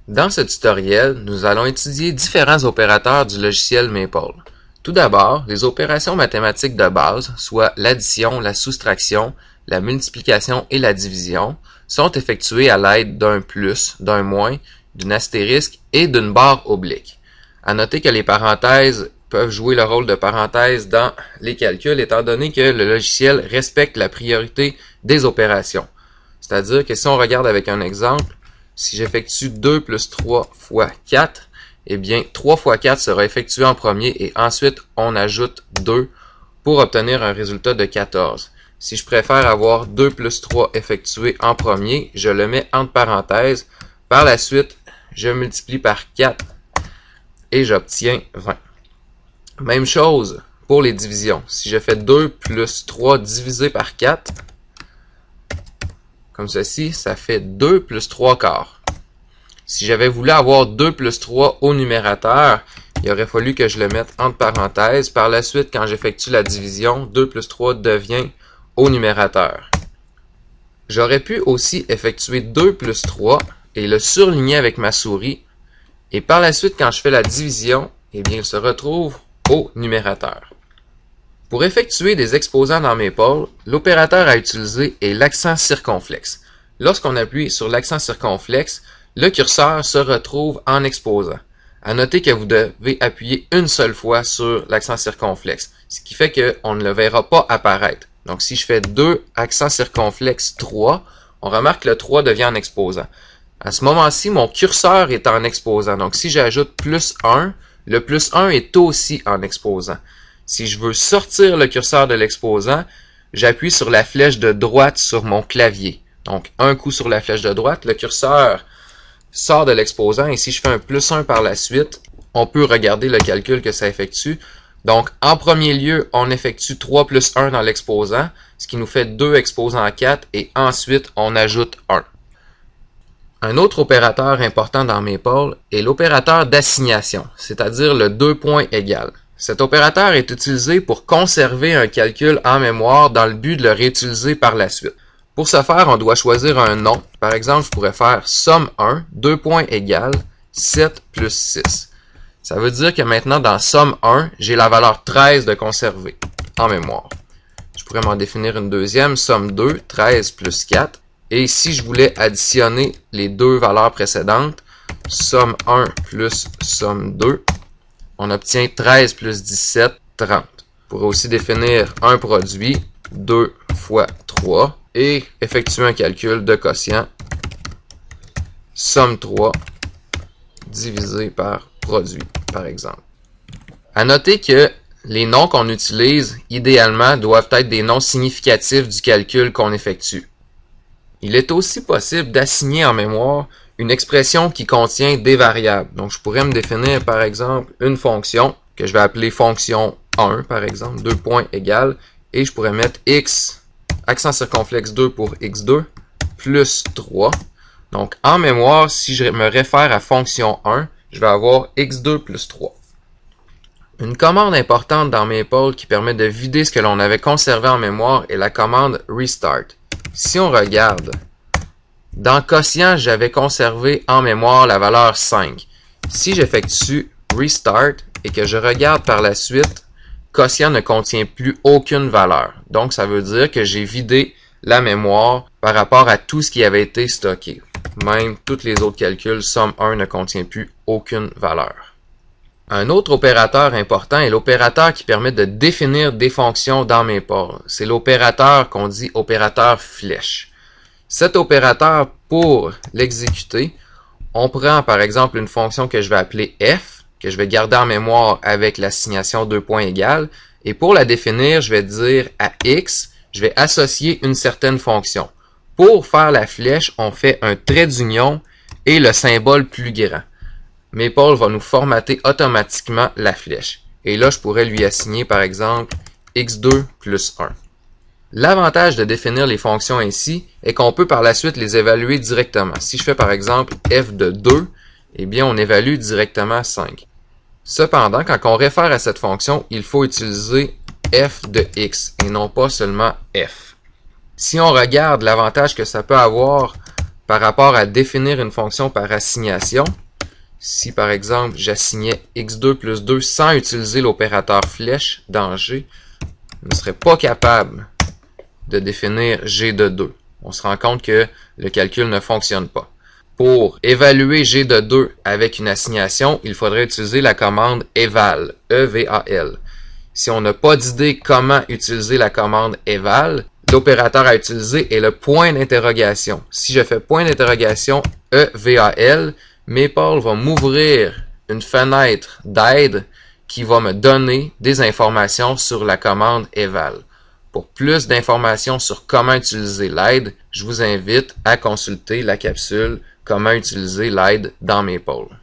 Dans ce tutoriel, nous allons étudier différents opérateurs du logiciel Maple. Tout d'abord, les opérations mathématiques de base, soit l'addition, la soustraction, la multiplication et la division, sont effectuées à l'aide d'un plus, d'un moins, d'une astérisque et d'une barre oblique. À noter que les parenthèses peuvent jouer le rôle de parenthèses dans les calculs étant donné que le logiciel respecte la priorité des opérations. C'est-à-dire que si on regarde avec un exemple, si j'effectue 2 plus 3 fois 4, eh bien 3 fois 4 sera effectué en premier et ensuite on ajoute 2 pour obtenir un résultat de 14. Si je préfère avoir 2 plus 3 effectué en premier, je le mets entre parenthèses. Par la suite, je multiplie par 4 et j'obtiens 20. Même chose pour les divisions. Si je fais 2 plus 3 divisé par 4, comme ceci, ça fait 2 plus 3 quarts. Si j'avais voulu avoir 2 plus 3 au numérateur, il aurait fallu que je le mette entre parenthèses. Par la suite, quand j'effectue la division, 2 plus 3 devient au numérateur. J'aurais pu aussi effectuer 2 plus 3 et le surligner avec ma souris. Et par la suite, quand je fais la division, eh bien, il se retrouve au numérateur. Pour effectuer des exposants dans Maple, l'opérateur à utiliser est l'accent circonflexe. Lorsqu'on appuie sur l'accent circonflexe, le curseur se retrouve en exposant. À noter que vous devez appuyer une seule fois sur l'accent circonflexe, ce qui fait qu'on ne le verra pas apparaître. Donc si je fais 2 accent circonflexe 3, on remarque que le 3 devient en exposant. À ce moment-ci, mon curseur est en exposant. Donc si j'ajoute plus 1, le plus 1 est aussi en exposant. Si je veux sortir le curseur de l'exposant, j'appuie sur la flèche de droite sur mon clavier. Donc, un coup sur la flèche de droite, le curseur sort de l'exposant et si je fais un plus 1 par la suite, on peut regarder le calcul que ça effectue. Donc, en premier lieu, on effectue 3 plus 1 dans l'exposant, ce qui nous fait 2 exposant 4 et ensuite, on ajoute 1. Un autre opérateur important dans Maple est l'opérateur d'assignation, c'est-à-dire le 2 points égal. Cet opérateur est utilisé pour conserver un calcul en mémoire dans le but de le réutiliser par la suite. Pour ce faire, on doit choisir un nom. Par exemple, je pourrais faire somme 1, 2 points égale 7 plus 6. Ça veut dire que maintenant, dans somme 1, j'ai la valeur 13 de conserver en mémoire. Je pourrais m'en définir une deuxième, somme 2, 13 plus 4. Et si je voulais additionner les deux valeurs précédentes, somme 1 plus somme 2, on obtient 13 plus 17, 30. On pourrait aussi définir un produit, 2 fois 3, et effectuer un calcul de quotient, somme 3 divisé par produit, par exemple. À noter que les noms qu'on utilise, idéalement, doivent être des noms significatifs du calcul qu'on effectue. Il est aussi possible d'assigner en mémoire une expression qui contient des variables. Donc, je pourrais me définir, par exemple, une fonction que je vais appeler fonction 1, par exemple, 2 points égale, et je pourrais mettre x, accent circonflexe 2 pour x2, plus 3. Donc, en mémoire, si je me réfère à fonction 1, je vais avoir x2 plus 3. Une commande importante dans Maple qui permet de vider ce que l'on avait conservé en mémoire est la commande restart. Si on regarde, dans quotient, j'avais conservé en mémoire la valeur 5. Si j'effectue restart et que je regarde par la suite, quotient ne contient plus aucune valeur. Donc, ça veut dire que j'ai vidé la mémoire par rapport à tout ce qui avait été stocké. Même tous les autres calculs, somme 1 ne contient plus aucune valeur. Un autre opérateur important est l'opérateur qui permet de définir des fonctions dans Maple. C'est l'opérateur qu'on dit opérateur flèche. Cet opérateur, pour l'exécuter, on prend par exemple une fonction que je vais appeler f, que je vais garder en mémoire avec l'assignation 2 points égale, et pour la définir, je vais dire à x, je vais associer une certaine fonction. Pour faire la flèche, on fait un trait d'union et le symbole plus grand. Maple va nous formater automatiquement la flèche. Et là, je pourrais lui assigner par exemple x2 plus 1. L'avantage de définir les fonctions ainsi est qu'on peut par la suite les évaluer directement. Si je fais par exemple f de 2, eh bien on évalue directement 5. Cependant, quand on réfère à cette fonction, il faut utiliser f de x et non pas seulement f. Si on regarde l'avantage que ça peut avoir par rapport à définir une fonction par assignation, si par exemple j'assignais x2 plus 2 sans utiliser l'opérateur flèche dans G, je ne serais pas capable de définir G de 2. On se rend compte que le calcul ne fonctionne pas. Pour évaluer G de 2 avec une assignation, il faudrait utiliser la commande eval, E-V-A-L. Si on n'a pas d'idée comment utiliser la commande eval, l'opérateur à utiliser est le point d'interrogation. Si je fais point d'interrogation E-V-A-L, Maple va m'ouvrir une fenêtre d'aide qui va me donner des informations sur la commande eval. Pour plus d'informations sur comment utiliser l'aide, je vous invite à consulter la capsule Comment utiliser l'aide dans Maple.